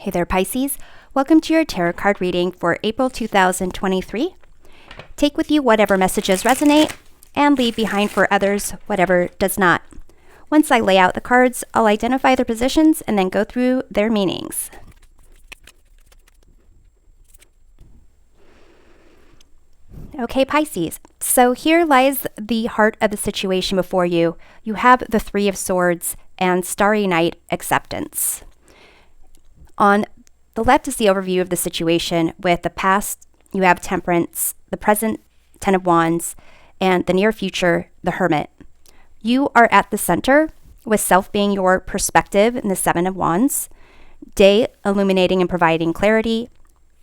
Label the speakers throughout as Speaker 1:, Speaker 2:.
Speaker 1: Hey there, Pisces. Welcome to your tarot card reading for April 2023. Take with you whatever messages resonate and leave behind for others whatever does not. Once I lay out the cards, I'll identify their positions and then go through their meanings. Okay, Pisces. So here lies the heart of the situation before you. You have the Three of Swords and Starry Night acceptance. On the left is the overview of the situation. With the past, you have Temperance, the present, Ten of Wands, and the near future, the Hermit. You are at the center, with self being your perspective in the Seven of Wands, day illuminating and providing clarity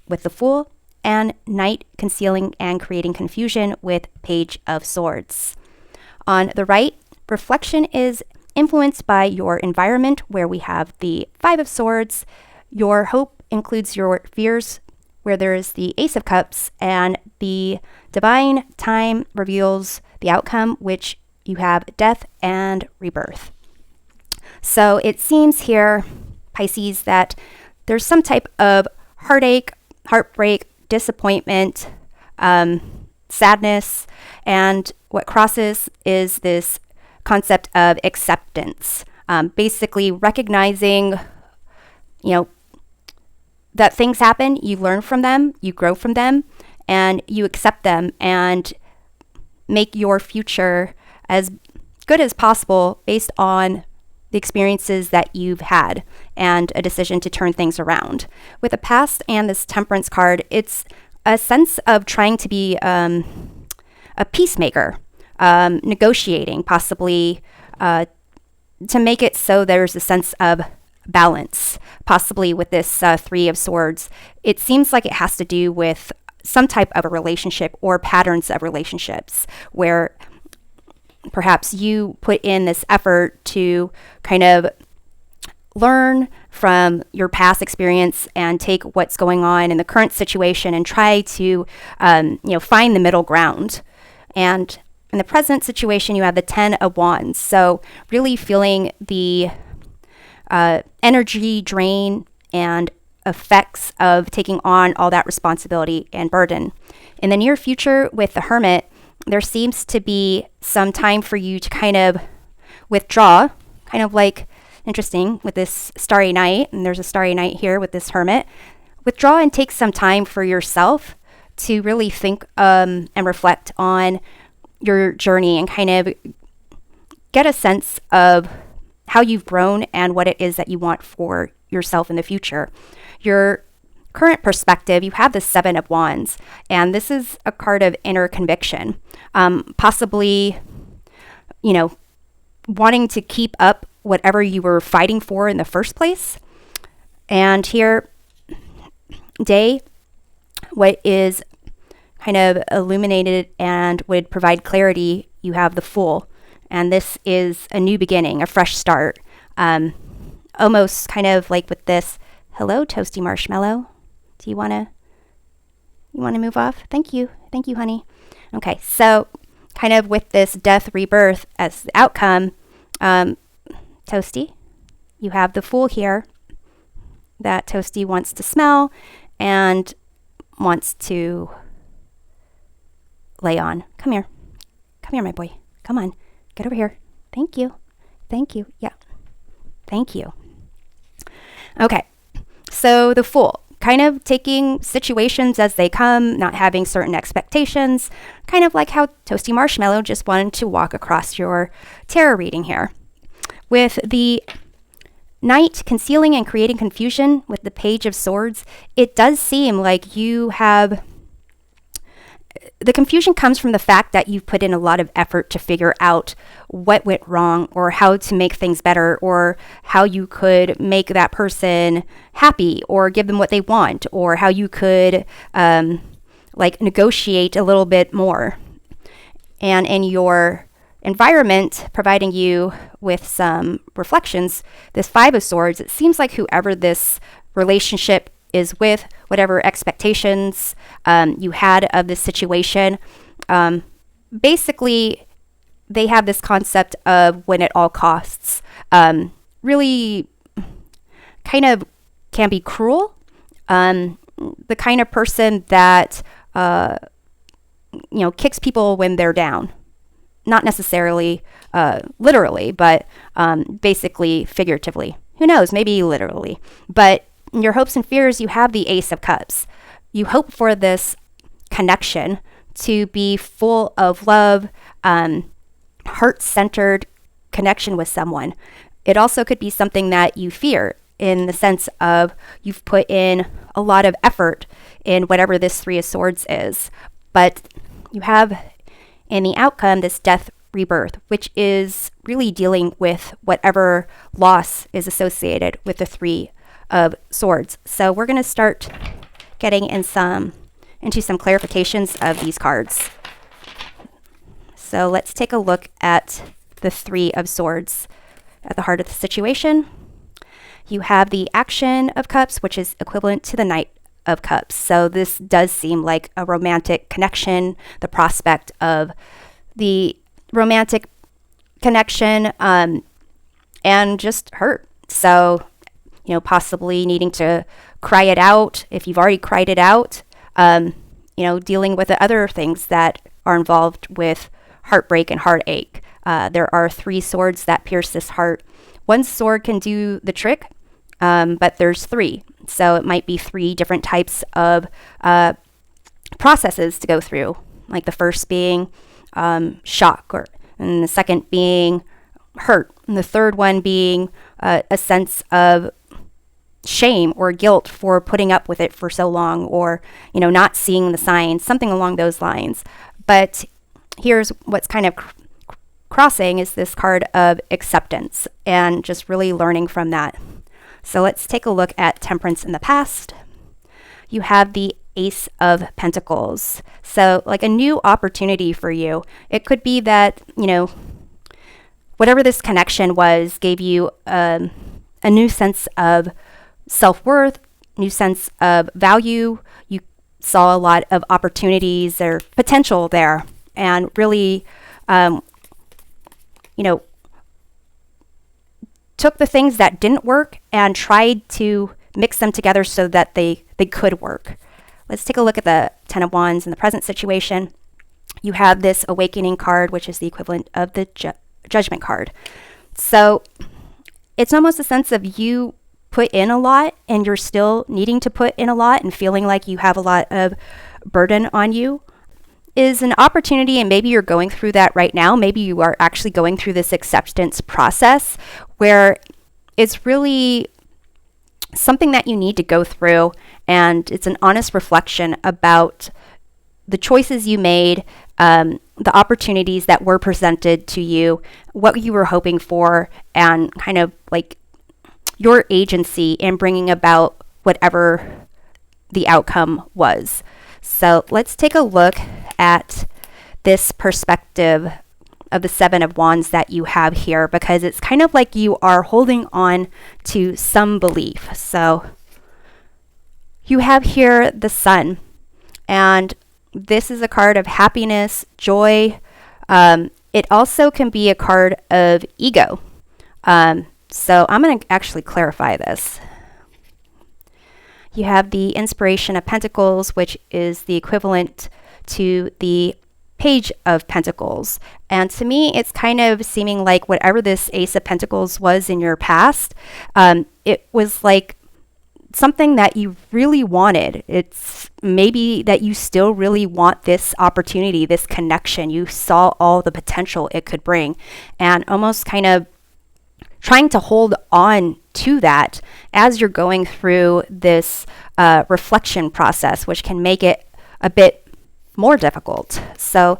Speaker 1: with the Fool, and night concealing and creating confusion with Page of Swords. On the right, reflection is influenced by your environment, where we have the Five of Swords. Your hope includes your fears, where there is the Ace of Cups, and the divine time reveals the outcome, which you have death and rebirth. So it seems here, Pisces, that there's some type of heartache, heartbreak, disappointment, sadness, and what crosses is this concept of acceptance. Basically recognizing, that things happen, you learn from them, you grow from them, and you accept them and make your future as good as possible based on the experiences that you've had and a decision to turn things around. With the past and this Temperance card, it's a sense of trying to be a peacemaker, negotiating, possibly to make it so there's a sense of balance, possibly with this Three of Swords. It seems like it has to do with some type of a relationship or patterns of relationships where perhaps you put in this effort to kind of learn from your past experience and take what's going on in the current situation and try to, find the middle ground. And in the present situation, you have the Ten of Wands. So really feeling the energy drain and effects of taking on all that responsibility and burden. In the near future with the Hermit, there seems to be some time for you to kind of withdraw, kind of like interesting with this Starry Night, and there's a Starry Night here with this Hermit. Withdraw and take some time for yourself to really think and reflect on your journey and kind of get a sense of how you've grown and what it is that you want for yourself in the future. Your current perspective, you have the Seven of Wands, and this is a card of inner conviction, possibly, wanting to keep up whatever you were fighting for in the first place. And here, day, what is kind of illuminated and would provide clarity, you have the Fool. And this is a new beginning, a fresh start. Almost kind of like with this, hello, Toasty Marshmallow. Do you want to move off? Thank you, honey. Okay, so kind of with this death, rebirth as the outcome, Toasty, you have the Fool here that Toasty wants to smell and wants to lay on. Come here, my boy. Come on. Get over here. Thank you. Yeah. Thank you. Okay. So the Fool, kind of taking situations as they come, not having certain expectations, kind of like how Toasty Marshmallow just wanted to walk across your tarot reading here. With the Night concealing and creating confusion with the Page of Swords, it does seem like you have... The confusion comes from the fact that you've put in a lot of effort to figure out what went wrong or how to make things better or how you could make that person happy or give them what they want or how you could negotiate a little bit more. And in your environment, providing you with some reflections, this Five of Swords, it seems like whoever this relationship is with, whatever expectations you had of this situation, basically they have this concept of win at all costs, really kind of can be cruel, the kind of person that kicks people when they're down. Not necessarily literally, but basically figuratively. Who knows, maybe literally. But in your hopes and fears, you have the Ace of Cups. You hope for this connection to be full of love, heart-centered connection with someone. It also could be something that you fear, in the sense of you've put in a lot of effort in whatever this Three of Swords is. But you have in the outcome this death rebirth, which is really dealing with whatever loss is associated with the Three of Swords. So we're going to start getting into some clarifications of these cards. So let's take a look at the Three of Swords at the heart of the situation. You have the Action of Cups, which is equivalent to the Knight of Cups. So this does seem like a romantic connection, the prospect of the romantic connection, and just hurt. So, possibly needing to cry it out if you've already cried it out, dealing with the other things that are involved with heartbreak and heartache. There are three swords that pierce this heart. One sword can do the trick, but there's three. So it might be three different types of processes to go through, like the first being shock, and the second being hurt, and the third one being a sense of shame or guilt for putting up with it for so long, or not seeing the signs, something along those lines. But here's what's kind of crossing is this card of acceptance and just really learning from that. So let's take a look at Temperance in the past. You have the Ace of Pentacles. So like a new opportunity for you. It could be that, whatever this connection was gave you a new sense of self-worth, new sense of value. You saw a lot of opportunities or potential there, and really, took the things that didn't work and tried to mix them together so that they could work. Let's take a look at the Ten of Wands in the present situation. You have this Awakening card, which is the equivalent of the Judgment card. So it's almost a sense of you put in a lot and you're still needing to put in a lot and feeling like you have a lot of burden on you is an opportunity, and maybe you're going through that right now. Maybe you are actually going through this acceptance process where it's really something that you need to go through, and it's an honest reflection about the choices you made, the opportunities that were presented to you, what you were hoping for, and kind of like your agency in bringing about whatever the outcome was. So let's take a look at this perspective of the Seven of Wands that you have here, because it's kind of like you are holding on to some belief. So you have here the Sun, and this is a card of happiness, joy. It also can be a card of ego. So I'm going to actually clarify this. You have the Inspiration of Pentacles, which is the equivalent to the Page of Pentacles. And to me, it's kind of seeming like whatever this Ace of Pentacles was in your past, it was like something that you really wanted. It's maybe that you still really want this opportunity, this connection. You saw all the potential it could bring, and almost kind of trying to hold on to that as you're going through this reflection process, which can make it a bit more difficult. So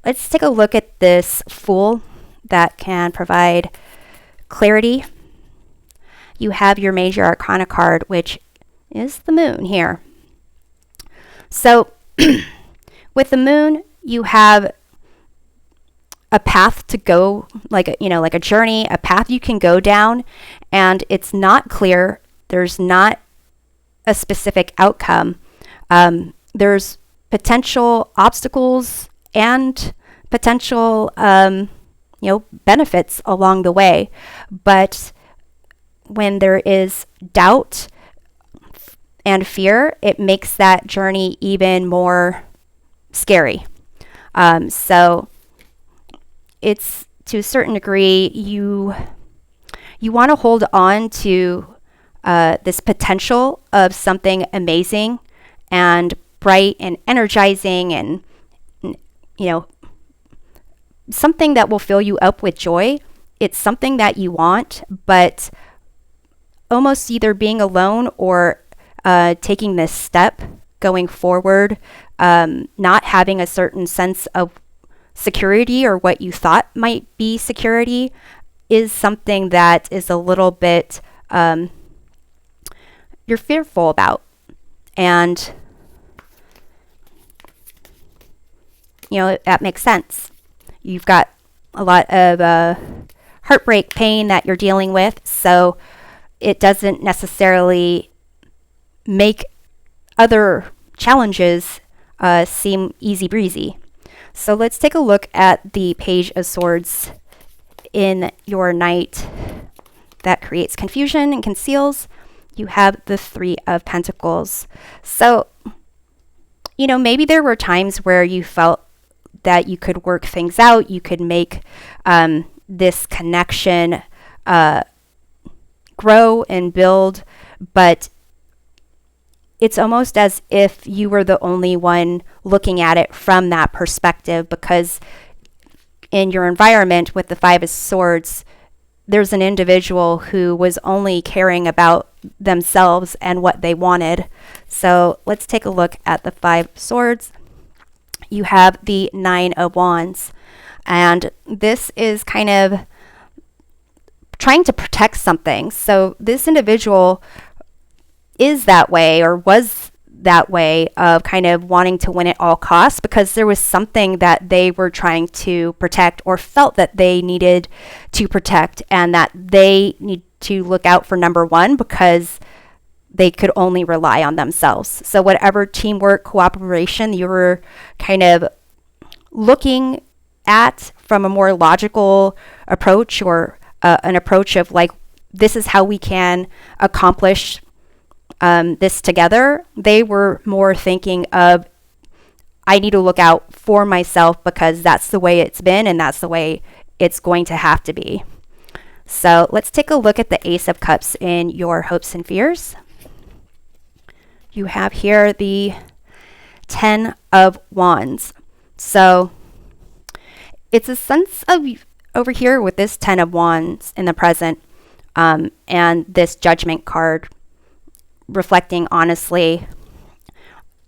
Speaker 1: let's take a look at this Fool that can provide clarity. You have your Major Arcana card, which is the Moon here. So with the Moon, you have a path to go, like a journey, a path you can go down, and it's not clear. There's not a specific outcome. There's potential obstacles and potential, benefits along the way. But when there is doubt, and fear, it makes that journey even more scary. So it's, to a certain degree, you want to hold on to this potential of something amazing and bright and energizing, and something that will fill you up with joy. It's something that you want, but almost either being alone or taking this step going forward, not having a certain sense of security or what you thought might be security, is something that is a little bit you're fearful about. And that makes sense. You've got a lot of heartbreak, pain that you're dealing with, so it doesn't necessarily make other challenges seem easy breezy. So let's take a look at the Page of Swords in your night that creates confusion and conceals. You have the Three of Pentacles. So, maybe there were times where you felt that you could work things out, you could make this connection grow and build, but it's almost as if you were the only one looking at it from that perspective, because in your environment with the Five of Swords, there's an individual who was only caring about themselves and what they wanted. So let's take a look at the Five of Swords. You have the Nine of Wands, and this is kind of trying to protect something. So this individual is that way, or was that way, of kind of wanting to win at all costs, because there was something that they were trying to protect, or felt that they needed to protect, and that they need to look out for number one because they could only rely on themselves. So whatever teamwork, cooperation you were kind of looking at from a more logical approach, or an approach of like, this is how we can accomplish this together, they were more thinking of, I need to look out for myself because that's the way it's been and that's the way it's going to have to be. So let's take a look at the Ace of Cups in your hopes and fears. You have here the Ten of Wands. So it's a sense of, over here with this Ten of Wands in the present, and this Judgment card reflecting honestly,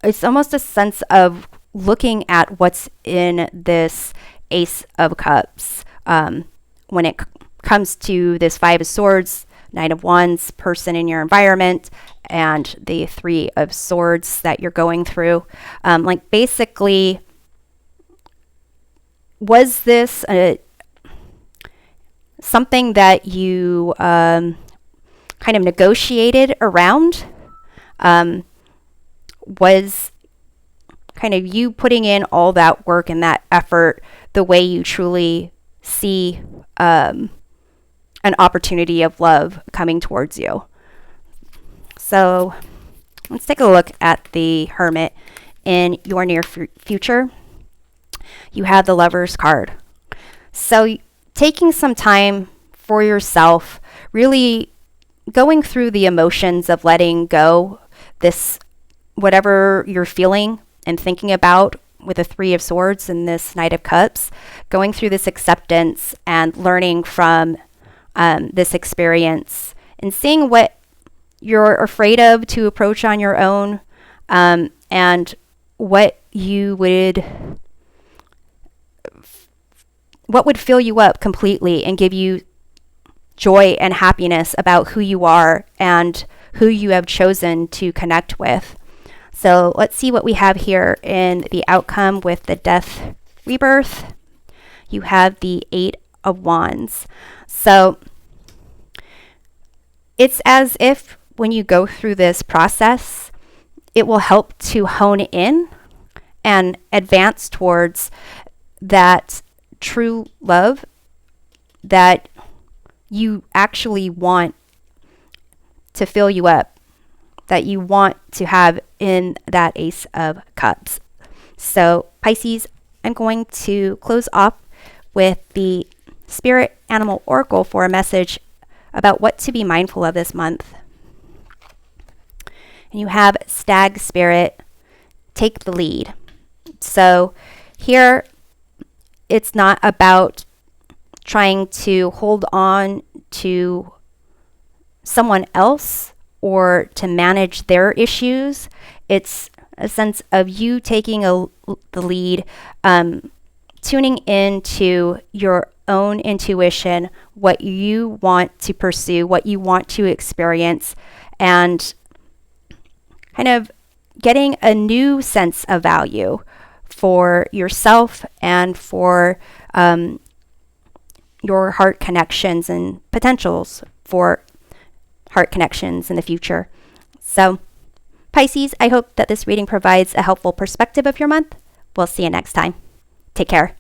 Speaker 1: it's almost a sense of looking at what's in this Ace of Cups. When it comes to this Five of Swords, Knight of Wands person in your environment, and the Three of Swords that you're going through, like basically, was this something that you kind of negotiated around? Was kind of you putting in all that work and that effort the way you truly see an opportunity of love coming towards you? So let's take a look at the Hermit in your near future. You have the Lover's card. So taking some time for yourself, really going through the emotions of letting go this, whatever you're feeling and thinking about with the Three of Swords and this Knight of Cups, going through this acceptance and learning from this experience and seeing what you're afraid of to approach on your own, and what would fill you up completely and give you joy and happiness about who you are and who you have chosen to connect with. So let's see what we have here in the outcome with the Death Rebirth. You have the Eight of Wands. So it's as if when you go through this process, it will help to hone in and advance towards that true love that you actually want to fill you up. that you want to have in that Ace of Cups. So Pisces, I'm going to close off with the Spirit Animal Oracle for a message about what to be mindful of this month. And you have Stag Spirit, take the lead. So here, it's not about trying to hold on to someone else or to manage their issues. It's a sense of you taking the lead, tuning into your own intuition, what you want to pursue, what you want to experience, and kind of getting a new sense of value for yourself and for your heart connections and potentials for heart connections in the future. So, Pisces, I hope that this reading provides a helpful perspective of your month. We'll see you next time. Take care.